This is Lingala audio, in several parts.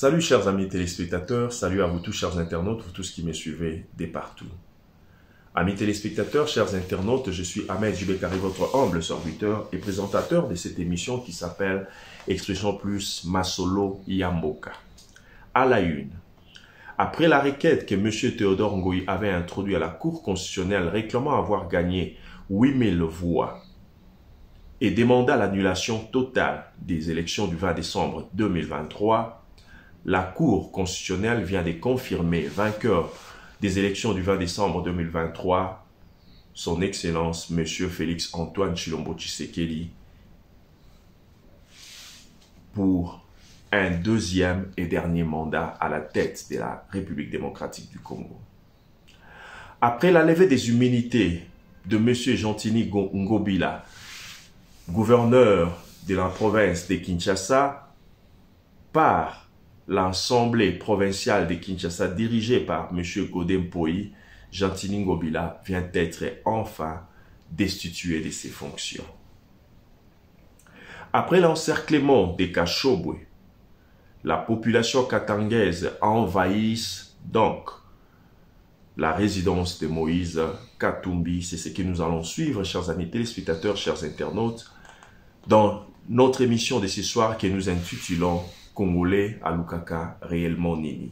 Salut chers amis téléspectateurs, salut à vous tous chers internautes, vous tous qui me suivez de partout. Amis téléspectateurs, chers internautes, je suis Ahmed Jibekari, votre humble serviteur et présentateur de cette émission qui s'appelle Expression Plus Masolo Yamboka. À la une, après la requête que M. Théodore Ngoï avait introduite à la Cour constitutionnelle réclamant avoir gagné 8000 voix et demanda l'annulation totale des élections du 20 décembre 2023, la Cour constitutionnelle vient de confirmer vainqueur des élections du 20 décembre 2023, son Excellence M. Félix Antoine Tshilombo Tshisekedi, pour un deuxième et dernier mandat à la tête de la République démocratique du Congo. Après la levée des immunités de M. Gentini Ngobila, gouverneur de la province de Kinshasa, par l'Assemblée provinciale de Kinshasa dirigée par M. Godem Poi, Gentini Ngobila vient d'être enfin destitué de ses fonctions. Après l'encerclement de Kashobwe, la population katangaise envahit donc la résidence de Moïse Katumbi. C'est ce que nous allons suivre, chers amis téléspectateurs, chers internautes, dans notre émission de ce soir que nous intitulons Congolais à Lukaka, réellement Nini.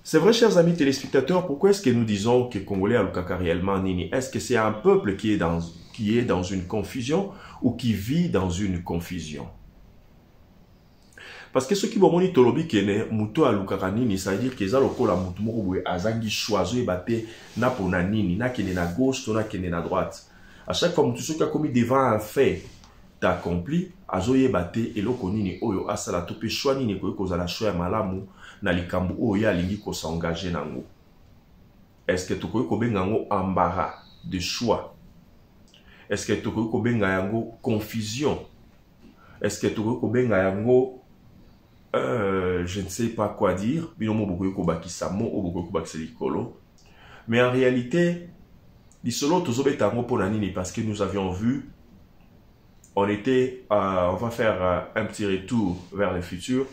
C'est vrai, chers amis téléspectateurs, pourquoi est-ce que nous disons que Congolais à Lukaka, réellement Nini? Est-ce que c'est un peuple qui est dans une confusion ou qui vit dans une confusion? Parce que ceux qui vont dire tolobi kene muto a Lukaka Nini, ça veut dire que zalo kola mutu moko azangi choisi et bate na pona nini, na kene na gauche, na kene na droite. À chaque fois, mutu qui a commis devant un fait accompli, azoye bate eloko nini oyo asala tope choix nini ko kozala choix ya malamu na likambo oyo alingi ko s'engager nango. Est-ce que tokoki ko benga ngo embarras de choix? Est-ce que tokoki ko benga yango confusion? Est-ce que tokoki ko benga yango je ne sais pas quoi dire, binomo bokoki ko bakisa mo o bokoki ko bakisa likolo. Mais en réalité, lisolo tozobeta ngo pona nini parce que nous avions vu. On va faire un petit retour vers le futur.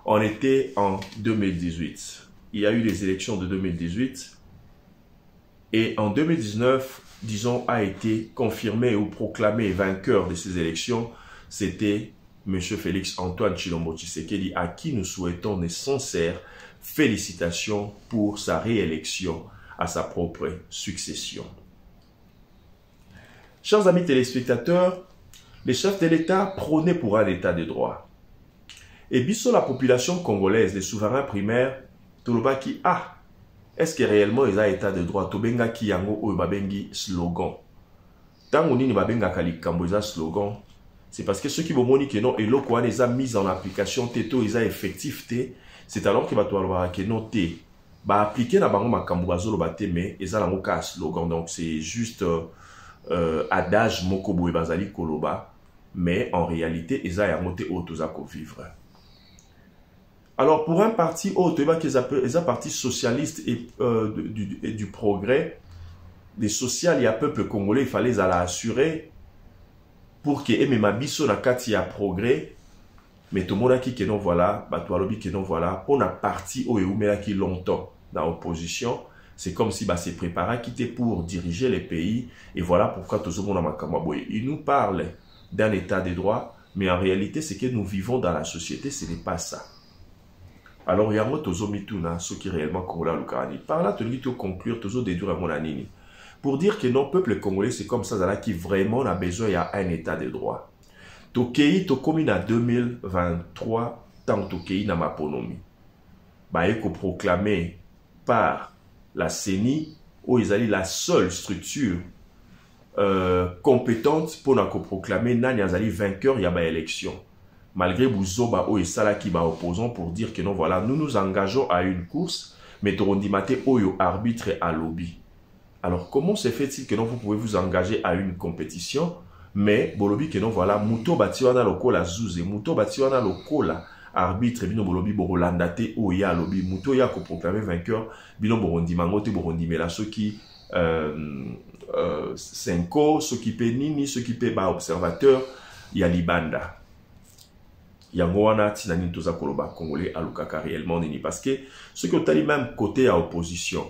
On était en 2018. Il y a eu les élections de 2018. Et en 2019, disons, a été confirmé ou proclamé vainqueur de ces élections. C'était M. Félix Antoine Tshilombo Tshisekedi, à qui nous souhaitons de sincères félicitations pour sa réélection à sa propre succession. Chers amis téléspectateurs, les chefs de l'État prônaient pour un État de droit. Et biso la population congolaise, les souverains primaires, Tolobaki, est-ce que réellement ils ont un État de droit? Tobenga ki yango ou babengi slogan. Tant on y babenga kalikambo ils slogan, c'est parce que ceux qui vont moni que non, et l'eau quoi les a mis en application, teto ils ont effectif té, c'est alors que batoualwa que non té, ba appliquer na bango makambo bazolo bate mais ils ont la ka slogan, donc c'est juste adage moko boye bazali koloba. Mais en réalité, ils ont monté au vivre. Alors, pour un parti autre, ils ont parti socialiste et du progrès, des social, il y a peuple congolais, il fallait assurer pour que même biso na kati ya progrès, mais tout le monde qui non voilà, batoualobi qui non voilà, on a parti au eumela qui longtemps dans l'opposition. C'est comme si c'est préparé à quitter pour diriger les pays. Et voilà pourquoi tout le monde a makamwaboye. Il nous parle d'un état de droit, mais en réalité, ce que nous vivons dans la société, ce n'est pas ça. Alors, il y a un tozomituna, ceux qui réellement congolais à l'Ukarani. Par là, tu dis tout conclure, tozo déduire à mon anini. Pour dire que non, peuple congolais, c'est comme ça, qui vraiment a besoin d'un état de droit. Tokei, Tokomi en 2023, tant Tokei n'a ma ponomi. Baeko proclamé par la CENI, où ils allaient la seule structure compétente pour nous proclamer Nani Azali vainqueur il y a une élection. Malgré Bouzoba ou Esala qui va opposant pour dire que non, voilà, nous nous engageons à une course, mais Torondimate Oyo arbitre à lobby. Alors, comment se fait-il que non, vous pouvez vous engager à une compétition, mais Bolobi que non, voilà, Muto Batiwana Lokola Zouze, Muto Batiwana Lokola arbitre, Bino Bolobi Borolandate Oya lobby, Muto Ya ko proclamer vainqueur, Bino Borondimangote Borondimela, ceux qui Senko, ceux qui paient Nini, ceux qui paient observateur, il y a Libanda. yango wana tina nini toza koloba congolais alukaka réellement nini parce que ceux qui ont tali même côté à opposition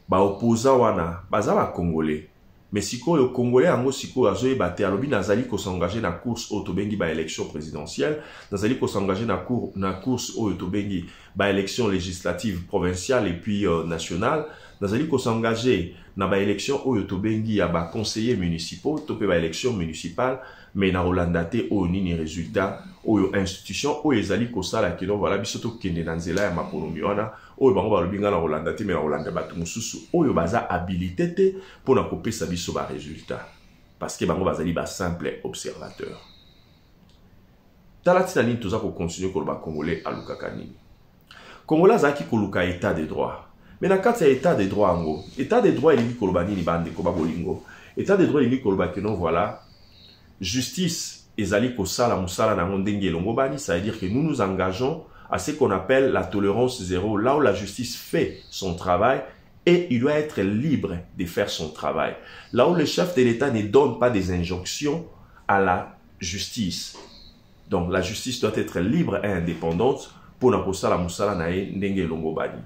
ba opposant wana baza ba congolais mais sikoyo congolais yango sikoyo azoyeba te alobi nazali ko s'engager na course oyo tobengi ba élection présidentielle nazali ko s'engager na course oyo tobengi ba élection législative provinciale et puis nationale nazali ko s'engager na ba élection oyo tobengi ya ba conseillers municipaux topé ba élection municipale mais na Rolanda te oyo nini résultat oyo institution oyo ezali ko sala kino voilà biso to kende na nzela ya maponomi wana oyo bango balobi nga na Rolanda te mais na Rolanda bato mosusu oyo baza habilité te pona kopesa biso ba résultat parce que bango bazali ba simple observateur tala tina nini toza ko continuer ko ba congolais alukaka nini congolais azaki koluka état de droit mais na kati ya état de droit ngo état de droit elingi koloba nini bande ko ba bolingo état de droit elingi koloba que non voilà justice ezali kosala musala na ndenge elongo bani, ça veut dire que nous nous engageons à ce qu'on appelle la tolérance zéro, là où la justice fait son travail et il doit être libre de faire son travail. Là où le chef de l'État ne donne pas des injonctions à la justice. Donc la justice doit être libre et indépendante pour na kosala musala na ndenge elongo bani.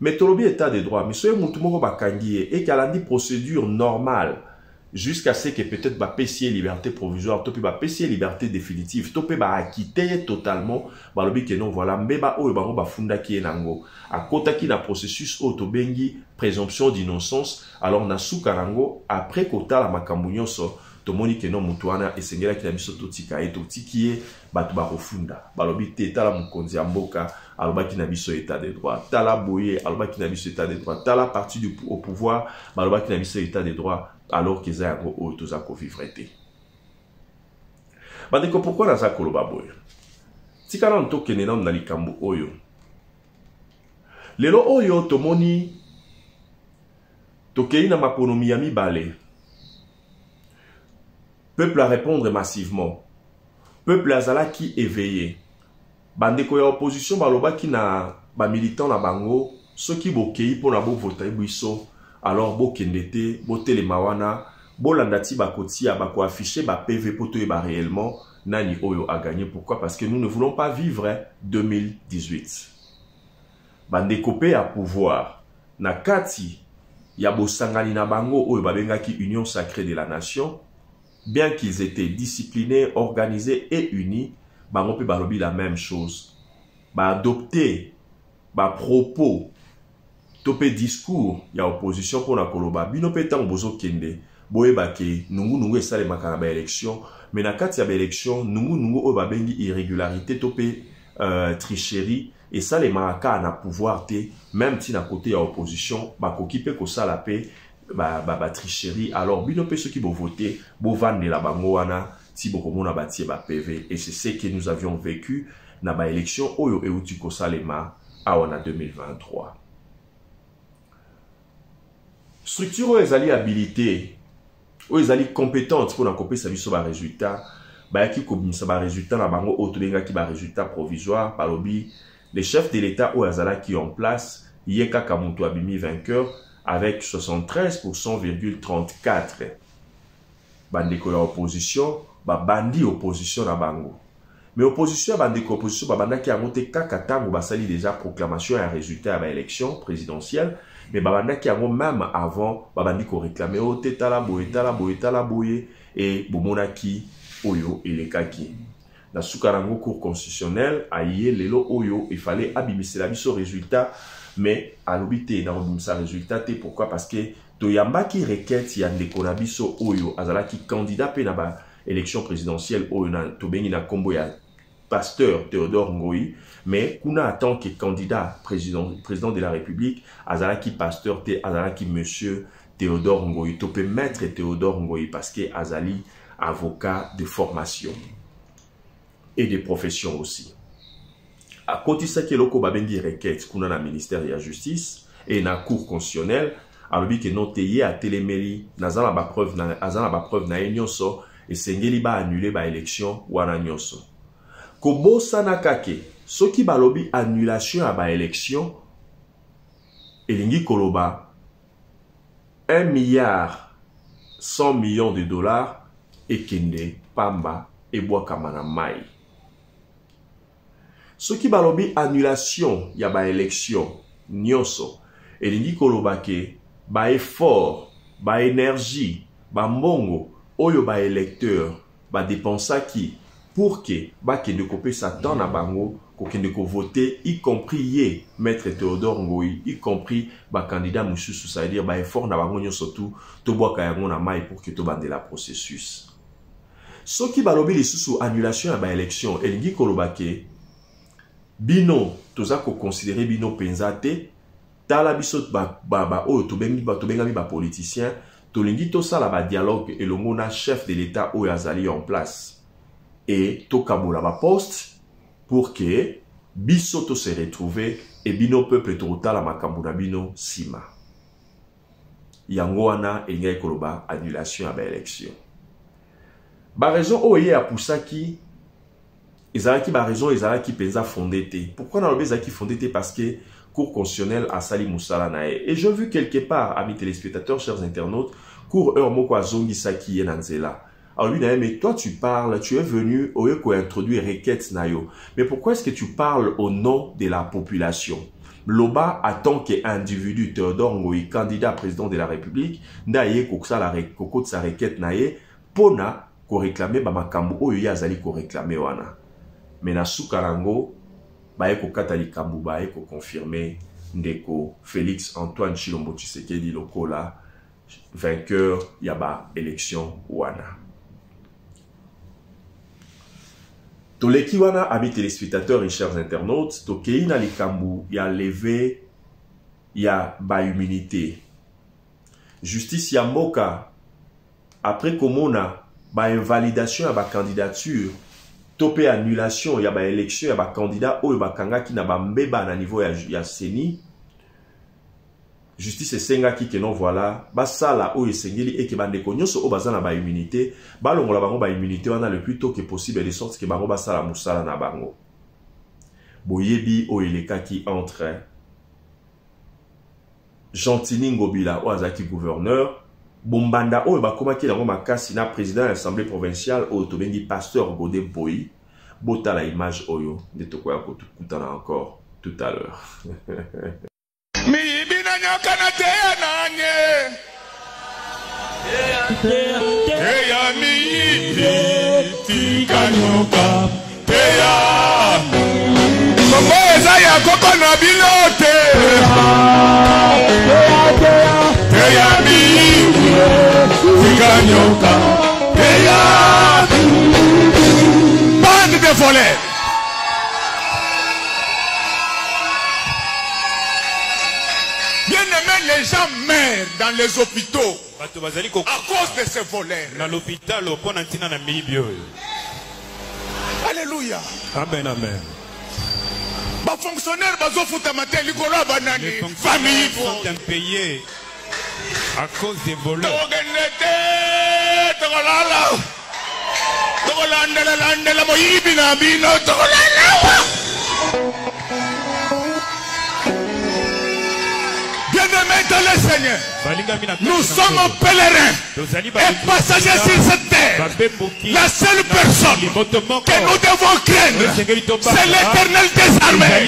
Mais tolobi état de droit, mais soye mutu moko bakangi et qu'elle a dit procédure normale jusqu'à ce que peut-être ba pesier liberté provisoire, topi ba pesier liberté définitive, topi ba acquitter totalement, ba lobi que non voilà mbeba oyo bango ba funda ki enango, a kota ki na processus auto bengi présomption d'innocence, alors na sukarango après kota la makambo nyonso tomoni que non mutu wana esengela ki na biso totika et totiki e bato ba kofunda, ba lobi te tala mukonzi ya mboka aloba ki na biso état de droit, tala boye aloba ki na biso état de droit, tala parti au pouvoir, ba loba ki na biso état de droit. Alors qu'ils ont tous à vivre. Pourquoi nous avons koloba boy? Si nous avons toke nena na likambo oyo. Lelo oyo tomoni tokei na maponomi ya mibale. Peuple à répondre massivement. Peuple azala qui éveillé. Bandeko ya opposition baloba ki na ba militant na bango soki bokei pona bo voter biso. Alors, bo kendete, bo telemawana, bo landati bakoti ya bako afficher ba PV poto e ba réellement nani oyo a gagné. Pourquoi? Parce que nous ne voulons pas vivre 2018. Bandekopé à pouvoir. Na kati ya bo sangani na bango oyo babengaki Union sacrée de la nation, bien qu'ils étaient disciplinés, organisés et unis, bango pe balobi la même chose. Ba adopter ba propos topé discours ya opposition pour la koloba bino pe tang bozo kende boyeba ke nungu esale makana ba élection mais na kati ya ba élection nungu o ba bengi irrégularité topé tricherie et ça les maraka na pouvoir te même si na côté ya opposition ba kokipe ko sala pe ba tricherie alors bino pe ceux qui bo voter bo vendre la bango wana ti bokomona batie ba PV et c'est ce que nous avions vécu na ba élection oyo euti ko salema awana 2023. Structure où ils allaient habilité, où ils allaient compétentes pour n'accomplir sa vie sur les résultats, bah qui comme ça résultat na bango autobenga qui ba résultat provisoire par lobby les chefs de l'État où ils allaient qui en place Yeka Kamutu Abimi vainqueur avec 73,34%. Bandeko ya opposition, ba bandi opposition na bango. Mais opposition bandeko opposition ba banda qui a monté kakatango basali déjà proclamation et résultat à ba élection présidentielle. Mais babanda qui a même avant babandi ko réclamer o tala boye et bomonaki oyo elekaki na sukarango cour constitutionnel aye lelo oyo il fallait abimisa la biso résultat mais alobité na abimisa résultat te pourquoi parce que toyambaki requête ya ndeko na biso oyo azalaki candidat pe na ba élection présidentielle oyo na tobengi na kombo ya Pasteur Théodore Ngoï, mais kuna en tant que candidat président de la République, azalaki Pasteur T, azalaki Monsieur Théodore Ngoï, topé maître Théodore Ngoï parce que azali avocat de formation et de profession aussi. À côté de ça que loko babengi requête kuna na ministère de la justice et na cour constitutionnelle, alobi que non teye à téléméri nazala ba preuve na nyonso et sengeli ba annuler ba élection wana nyonso. Kobo sanakake, soki balobi annulation à ba élection, elingi koloba 1 milliard 100 millions de dollars et kende pamba et bois kamana mai. Ce qui balobi annulation ya ba élection nyonso elingi koloba ke ba effort, ba énergie, ba mbongo oyo ba électeur ba dépensaki pour que ba kende kopé Satan na bango ko kende ko voter, y compris ye maître Théodore Ngoyi, y compris ba candidat mususu, ça veut dire ba effort na bango nyonso tout to boka yango na mai pour que to bandela processus. Ce qui balobi lisusu annulation ya ba élection elingi koloba ke bino toza ko considérer bino penzate tala biso ba oyo tobengi ba politicien tolingi to sala ba dialogue elongo na chef de l'état oyo azali en place et to kabola ba poste pour que biso to se retrouver et bino peuple to tala makambo na bino sima yango wana elingi koloba annulation ya ba élection. Ba raison oye apusaki ezalaki ba raison ezalaki penza fondé te. Pourquoi na lobe ezalaki fondé te? Parce que cour constitutionnelle a sali musala na ye. Et je vu quelque part, amis téléspectateurs, chers internautes, cour heure moko azongi saki ye nanzela. Alors lui na mais toi tu parles, tu es venu oye ko introduire requête na yo. Mais pourquoi est-ce que tu parles au nom de la population? Loba en tant qu'individu Théodore Ngoyi, candidat président de la République, nda ye koksa la kokot sa requête na ye pona ko réclamer ba makambo oyo ya zali ko réclamer wana. Mais na sukarango baye ko katali kambu baye ko confirmer ndeko Félix Antoine Tshilombo Tshisekedi lokola vainqueur ya ba élection wana. Toleki wana amis téléspectateurs et chers internautes, tokei na likambu ya levé ya ba immunité. Justice ya mboka après komona ba invalidation ya ba candidature topé annulation ya ba élection ya ba candidat oyo bakangaki na ba mbeba na niveau ya seni. Justice esengaki que non voilà basala oyo esengeli et que bandeko nyonso o bazana ba immunité balongola bango ba immunité wana le plus tôt que possible de sorte que bango basala musala na bango. Boyebi oyo elekaki entre Gentini Ngobila o azaki gouverneur Bombanda oyo bakomaki nango makasi na président de l'Assemblée provinciale oyo tobengi pasteur Godé Boyi. Bota la image oyo nde tokoya kutana encore tout à l'heure. Mibina nyoka na teya nanye teya miibi tika nyoka teya Kongo eza ya koko na bilote teya miibi tika nyoka teya bande de voleurs. Les gens meurent dans les hôpitaux à cause de ces voleurs. Alléluia. Amen, amen. Les fonctionnaires famille sont impayés à cause des voleurs. Bien-aimés dans le Seigneur, nous sommes pèlerins et passagers sur cette terre. La seule personne que nous devons craindre, c'est l'Éternel des armées.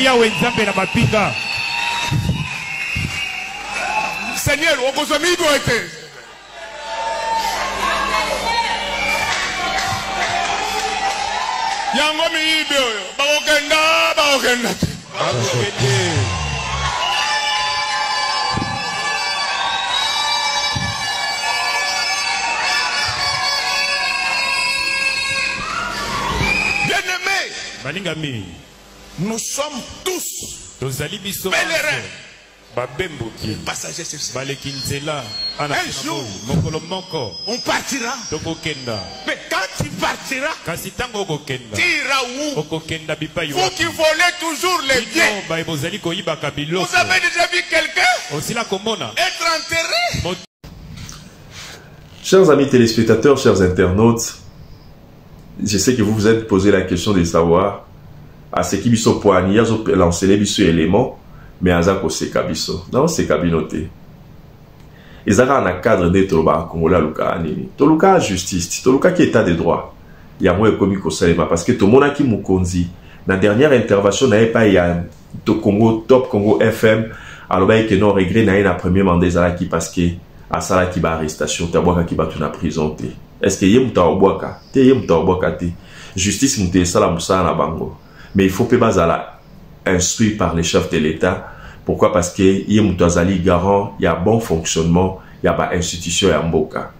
Seigneur, on vous a mis où était. Yango miibi oyo, bakokenda. Nous sommes tous pèlerins, passagers sur cette terre. Un jour, on partira. Mais quand tu partiras, tu iras où? Vous qui volez toujours les biens. Vous avez déjà vu quelqu'un être enterré? Chers amis téléspectateurs, chers internautes, je sais que vous vous êtes posé la question de savoir à ce qui biso poani yazo lancer les biso éléments mais azako sekabiso non sekabinote ezaka na cadre de toloba kongola luka anini toluka justice toluka ki état de droit ya mo ekomi ko salema parce que to monaki mukonzi la dernière intervention n'avait pas il y a Congo Top Congo FM alors bah que non regret n'a un premier mandat zalaki parce que à sala qui ba arrestation tabwaka qui ba tout na prison te est-ce que yem taobwaka te yem taobwaka te justice mute sala musa na bango mais il faut pas bazala instruit par les chefs de l'État. Pourquoi? Parce que yem tazali garant il y a bon fonctionnement il y a ba institution ya mboka.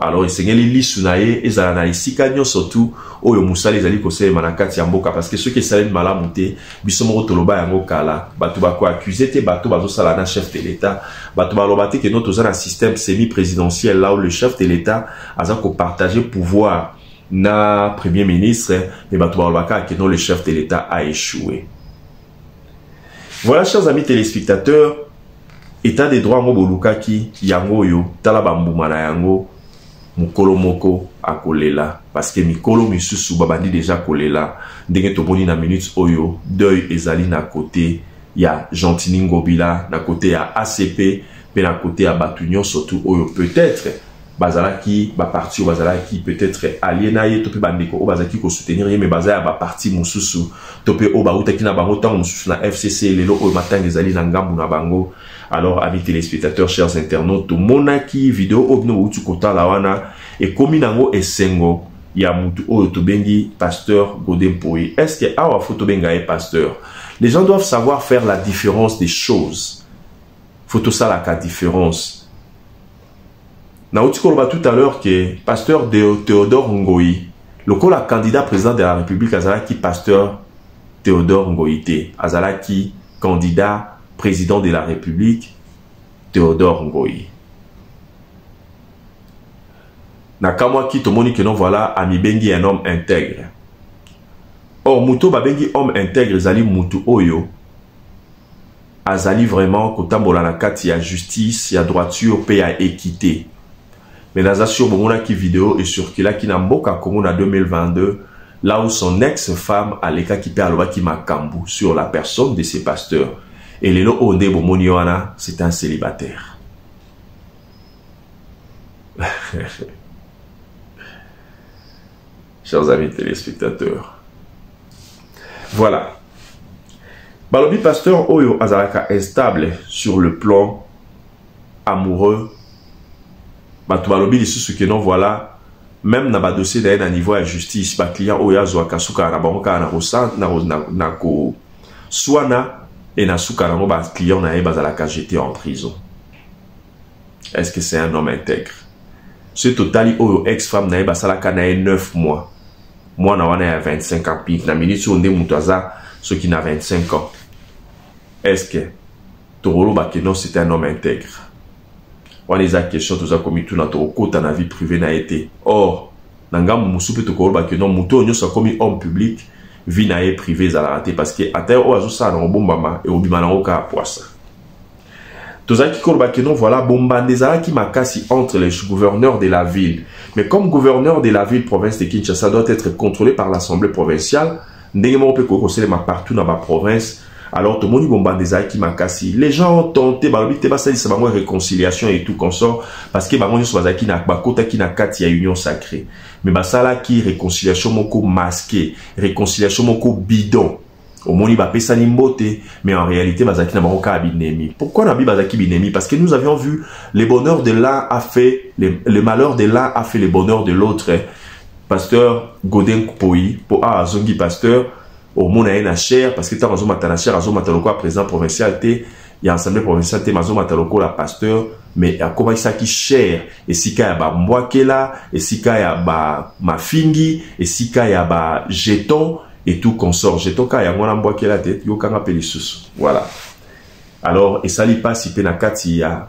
Alors il s'engeli lisunaye ezala na isika nyo surtout oyo musala ezali kosele manakati ya mboka parce que ceux qui salent malamuté bisomo toloba yango kala batu ba ko accuser te batu bazo sala na chef de l'État batu ba lobate que notre zone un système semi-présidentiel là où le chef de l'État a ko partager pouvoir na premier ministre mais batu ba lobaka que non le chef de l'État a échoué. Voilà chers amis téléspectateurs, état des droits ngo bolukaki yango yo tala bambuma na yango mukolo moko akolela parce que mikolo misusu babandi déjà kolela ndenge toboni na minutes oyo deuil ezali na côté ya Gentini Ngobila na côté ya ACP pe na côté ya Batunyo surtout oyo peut-être bazalaki ba parti bazalaki peut-être alienaye to pe bandeko o bazaki ko soutenir mais bazaya ba parti mususu to pe o ba utaki na bango tango mususu na FCC lelo o matanga ezali na ngambu na bango. Alors, amis téléspectateurs, chers internautes, monaki vidéo obno utu kota la wana et komi nango esengo ya mutu o tobengi pasteur Godin Poi. Est-ce que awa photo benga est pasteur? Les gens doivent savoir faire la différence des choses. Photo ça la différence. Na utu koloba tout à l'heure que pasteur Théodore Ngoyi, le kola candidat président de la République azalaki pasteur Théodore Ngoïté, azalaki candidat président de la République, Théodore Ngoyi. Nakamwa ki tomoni que non voilà ami bengi un homme intègre. Or muto ba bengi homme intègre zali mutu oyo azali vraiment kotambola na kati ya justice, ya droiture, pe ya équité. Mais dans sur bomona ki vidéo et circula ki na mboka Congo na 2022 là où son ex-femme Aleka ki pe aloba ki makambu sur la personne de ses pasteurs. Et les lots onde bomoniwana, c'est un célibataire. Chers amis téléspectateurs. Voilà. Balobi pasteur Oyo Azalaka instable sur le plan amoureux. Balobi ce que non voilà. Même na ba dossier d'un niveau de justice, ba client Oyo Azwaka suka na bangoka na rosa na ko swana. Et na soukarango ba client na bazalaka jeté en prison. Est-ce que c'est un homme intègre? Ce totali oyo ex-femme na basalaka na 9 mois. Moi na wana ya 25 ans pif na minute onde mutaza ceux qui n'a 25 ans. Est-ce que Torolo Bakeno c'est un homme intègre? On les a question tous a commis tout na kota na vie privée na été. Or nangam musupe Torolo Bakeno muto nyo sa commis homme public. Vie nae privée zalate parce que ata o azusa na bombama et obima na oka poisa. Tozaki kolba que non voilà bombande zalaki makasi entre les gouverneurs de la ville. Mais comme gouverneur de la ville province de Kinshasa doit être contrôlé par l'assemblée provinciale, ndenge mo pe ko conseiller partout dans ma province. Alors tout le monde bombande zalaki makasi. Les gens ont tenté balobi te basali sa bango réconciliation et tout consort parce que bango nyo bazaki na bakota ki na kati ya union sacrée. Mais basala qui réconciliation moko masqué, réconciliation moko bidon. Au moni ba pesa ni mbote, mais en réalité bazaki na maroka binemi. Pourquoi na bi bazaki binemi? Parce que nous avions vu le bonheur de l'un a fait le malheur de l'un a fait le bonheur de l'autre. Pasteur Godin Poi pour azongi pasteur au mona na cher parce que tant azo matana cher azo mataloko président provincial té ya assemblée provinciale té mazo mataloko la pasteur. Mais à comment ça qui cher et si ka ya ba mbwakela et si ka ya ba mafingi et si ka ya ba jeton et tout consort jeton ka ya mwana mbwakela tête yo kanga pelisusu voilà. Alors et ça li pas si penakati ya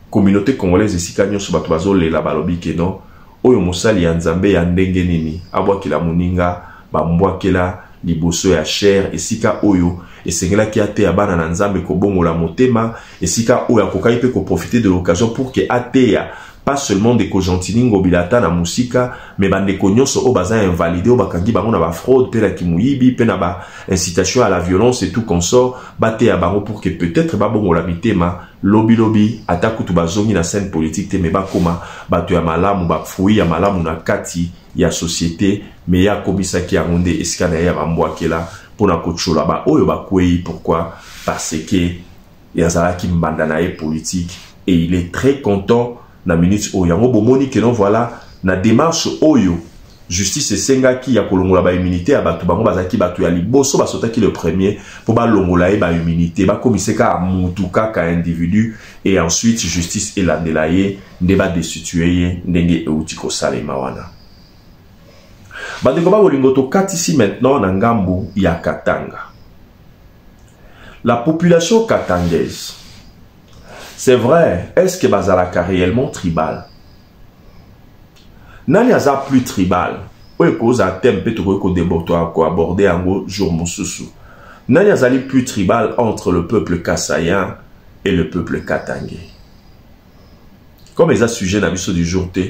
communauté congolaise et si ka nyoso bato bazolela balobi ke non oyo mosali ya nzambe ya ndenge nini abwakela muninga ba mbwakela liboso ya cher esika oyo esengela ki ate ya bana na nzambe ko bongola motema esika oyo akokai pe ko profiter de l'occasion pour que atea pas seulement de ko Gentini Ngobila na musika mais bande ko nyonso o baza invalidé o bakangi bango na ba fraude pe la kimuyibi pe na ba incitation à la violence et tout consort batea bango pour que peut-être ba bongola mitema lobi atakutu bazongi na scène politique te mais bakoma bato ya malamu ba fruit ya malamu na kati ya société mais ya kobisa ki ya ngonde esika na ya bambwakela pour na kochola ba oyo ba kwei. Pourquoi? Parce que yazala ki mbandanae politique et il est très content na minute oyo yango bomoni que non voilà na démarche oyo justice esenga ki ya kolongola ba immunité ya batu bango bazaki batu ya liboso basotaki le premier pour ba longola e ba immunité ba komiseka mutuka ka individu et ensuite justice elandela ye nde ba destituer ye ndenge euti ko salema wana. Bandeko ba bolingo to katisi maintenant na ngambu ya Katanga. La population katangaise, c'est vrai, est-ce que bazalaka réellement tribal? Nani aza plus tribal? Oye cause a thème peut ko déborder ko aborder en jour mususu. Nani azali plus tribal entre le peuple kassayen et le peuple katangais? Comme les sujet na biso du jour te,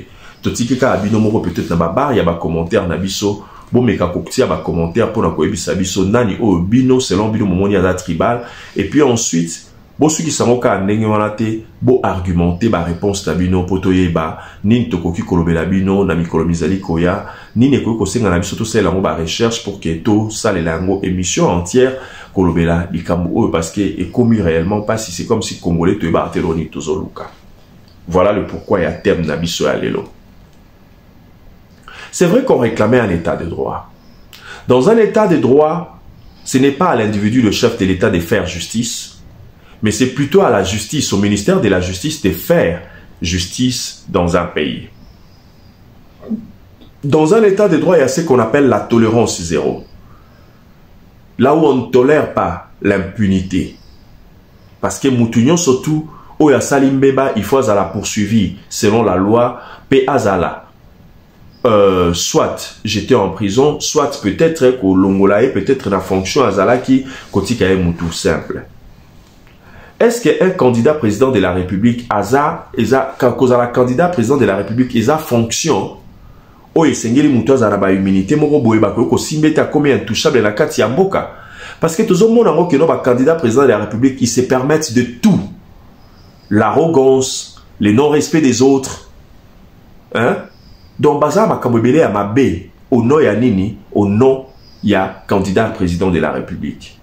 totiki ka abino moko peut-être na ba bar ya ba commentaire na biso. Bon meka koktia ba commentaire pour na koyebisa biso nani o bino selon bino momoni aza tribal et puis ensuite bo suki sango ka ndenge wana te bo argumenter ba réponse na bino poto yeba nini tokoki kolobela bino na mikolo mizali koya nini ekoki kosenga na biso to sala ngo ba recherche pour que to salela ngo émission entière kolobela likambo oyo parce que ekomi réellement pas si c'est comme si congolais to yeba teroni tozoluka. Voilà le pourquoi ya thème na biso ya lelo. C'est vrai qu'on réclamait un état de droit. Dans un état de droit, ce n'est pas à l'individu, le chef de l'état, de faire justice, mais c'est plutôt à la justice, au ministère de la justice, de faire justice dans un pays. Dans un état de droit, il y a ce qu'on appelle la tolérance zéro. Là où on ne tolère pas l'impunité. Parce que Moutounion, surtout, où il y a Salim Beba, il faut la poursuivre selon la loi, P. Azala. Soit j'étais en prison, soit peut-être que l'ongolae, peut-être la fonction azala qui kotika moutou simple. Est-ce qu'un candidat président de la République quand la candidat président de la République a fonction o esengeli moutou azala ba immunité moko boye ba ko simbeta comme intouchable na kati ya mboka parce que tout le monde ngo que no ba candidat président de la République qui se permettent de tout, l'arrogance, le non-respect des autres, hein. Donc, baza makambebele à mabé au nom ya nini, au nom ya candidat président de la République.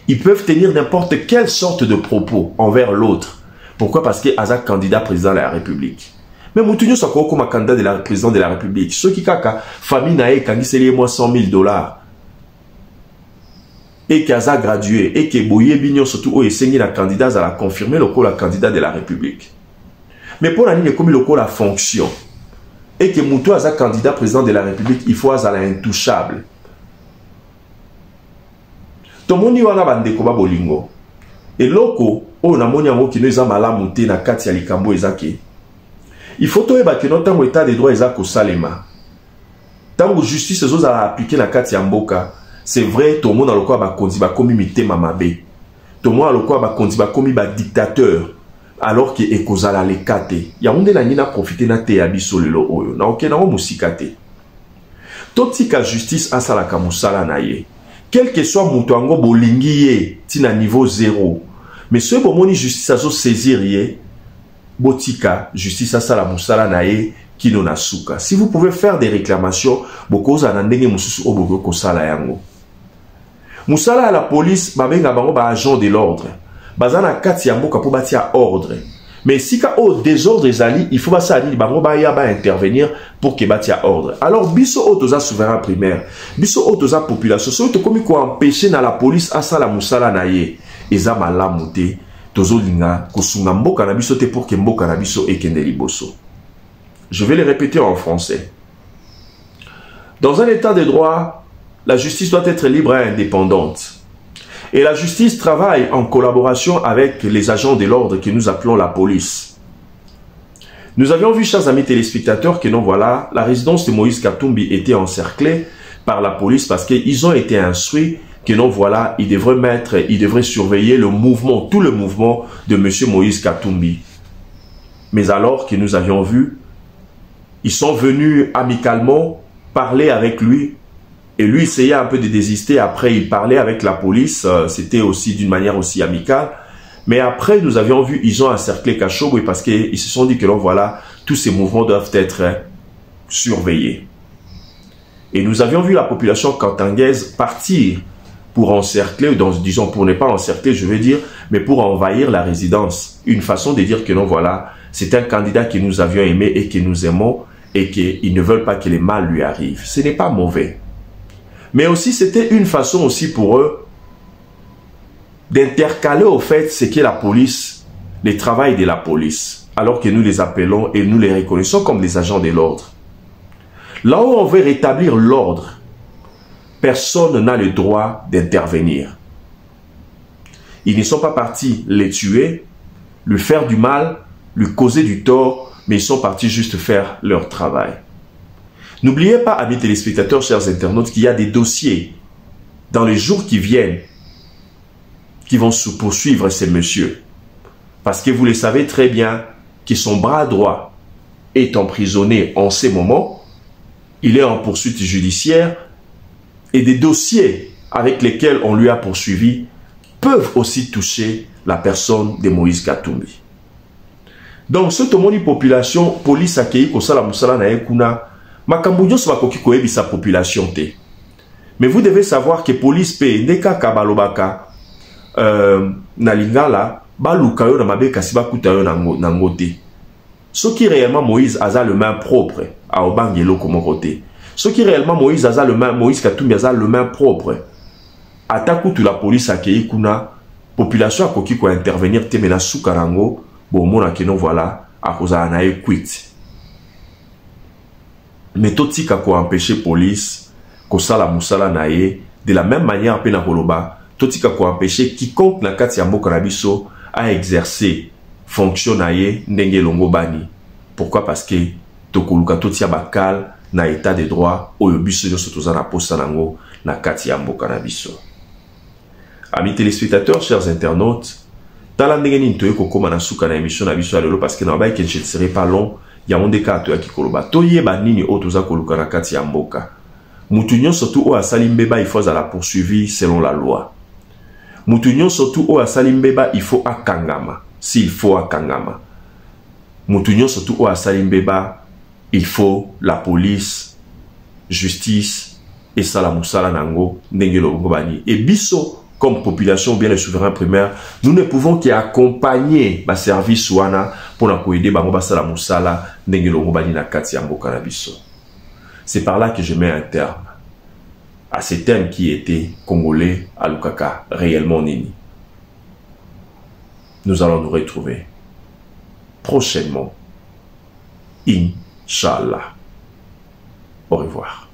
Ils peuvent tenir n'importe quelle sorte de propos envers l'autre. Pourquoi? Parce que Aza candidat président de la République. Mais Moutounio Sako comme candidat de la président de la République. Ceux qui kaka famille nae kangiseli moi $100 000 et qu'Aza gradué et que Boye Bignon surtout au esengi la candidat à la confirmer le col la candidat de la République. Mais pour la ligne comme le col la fonction. Et que Moutou a candidat président de la République, il faut avoir intouchable. Tomoni wana bandeko ba bolingo. Et loko, o na moni yango ki no eza malamu te na kati ya likambo ezake. Il faut toyeba ke no tango état de droit eza ko salema. Tango justice ezo za appliquer na kati ya mboka, c'est vrai to mona loko ba konzi ba komi mitema mabe. To mona loko ba konzi ba komi ba dictateur. Alors que ekozala le kate ya onde na nina profiter na te abiso lelo oyo na okena o musikate totika justice asala ka musala na ye quel que soit muto ango bolingi ye tina niveau 0 mais ce bomoni justice azo saisir ye botika justice asala musala na ye kino na suka. Si vous pouvez faire des réclamations bokoza na ndenge mususu oboko ko sala yango musala à la police babenga bango ba agent de l'ordre. Bazana kati ya mboka po batia ordre. Mais si ka au désordre ezali, il faut basa ali bango ba ya ba intervenir pour que batia ordre. Alors biso otoza souverain primaire, biso otoza population, so to komi ko empêcher na la police asala musala na ye. Eza malamu te, tozo linga kosunga mboka na biso te pour que mboka na biso ekende liboso. Je vais le répéter en français. Dans un état de droit, la justice doit être libre et indépendante. Et la justice travaille en collaboration avec les agents de l'ordre que nous appelons la police. Nous avions vu, chers amis téléspectateurs, que non, voilà, la résidence de Moïse Katumbi était encerclée par la police parce qu'ils ont été instruits que non, voilà, ils devraient surveiller le mouvement, tout le mouvement de M. Moïse Katumbi. Mais alors que nous avions vu, ils sont venus amicalement parler avec lui. Et lui essayait un peu de désister. Après, il parlait avec la police. C'était aussi d'une manière aussi amicale. Mais après, nous avions vu, ils ont encerclé Kachogwe parce qu'ils se sont dit que, voilà, tous ces mouvements doivent être surveillés. Et nous avions vu la population kantangaise partir pour encercler, disons pour ne pas encercler, je veux dire, mais pour envahir la résidence. Une façon de dire que non, voilà, c'est un candidat que nous avions aimé et que nous aimons et qu'ils ne veulent pas que les mal lui arrivent. Ce n'est pas mauvais. Mais aussi, c'était une façon aussi pour eux d'intercaler au fait ce qu'est la police, le travail de la police, alors que nous les appelons et nous les reconnaissons comme des agents de l'ordre. Là où on veut rétablir l'ordre, personne n'a le droit d'intervenir. Ils ne sont pas partis les tuer, lui faire du mal, lui causer du tort, mais ils sont partis juste faire leur travail. N'oubliez pas, amis téléspectateurs, chers internautes, qu'il y a des dossiers dans les jours qui viennent qui vont poursuivre ces messieurs. Parce que vous le savez très bien que son bras droit est emprisonné en ces moments, il est en poursuite judiciaire et des dossiers avec lesquels on lui a poursuivi peuvent aussi toucher la personne de Moïse Katumbi. Donc, ce tomoni population, police accueilli kosala musala na ekuna, makambo nyonso bakoki koyebisa population te. Mais vous devez savoir que police pe ndeka kabalobaka na lingala baluka yo na mabe kasi bakuta yo na ngote. Ce qui réellement Moïse a le main propre à obangelo comme côté. Ce qui réellement Moïse a le main, Moïse Katumbi a le main propre. Atakutu la police accueilli kuna population akoki ko intervenir te mena sukarango. Bon, mon que non voilà, à cause de quit. Mais tout ce qui a empêché la police, kosala musala nae, de la même manière, pena koloba, tout ce qui a empêché quiconque na kati ya mboka na biso a exercer fonction nae ndenge longo bani. Pourquoi? Parce que tokoluka tout ya bakal na état de droit oyo biso nyonso toza na posa nango na kati ya mboka na biso. Amis téléspectateurs, chers internautes, tala ndenge nini toye kokoma na suka na émission na biso ya lelo parce que na baye que je ne serai pas long ya monde ka to ya kikoloba toyeba nini o toza koluka na kati ya mboka mutu nyonso tu o asali mbeba il faut la poursuivi selon la loi. Mutu nyonso tu o asali mbeba il faut akangama s'il faut akangama. Mutu nyonso tu o asali mbeba il faut la police, justice et sala musala nango ndenge longo bani et biso comme population, bien les souverains primaires, nous ne pouvons qu'accompagner le service wana pour aider bango basala musala ndengelo bani na kati ya mboka na biso. C'est par là que je mets un terme à ces thèmes qui étaient congolais à Lukaka réellement nini. Nous allons nous retrouver prochainement. Inch'Allah. Au revoir.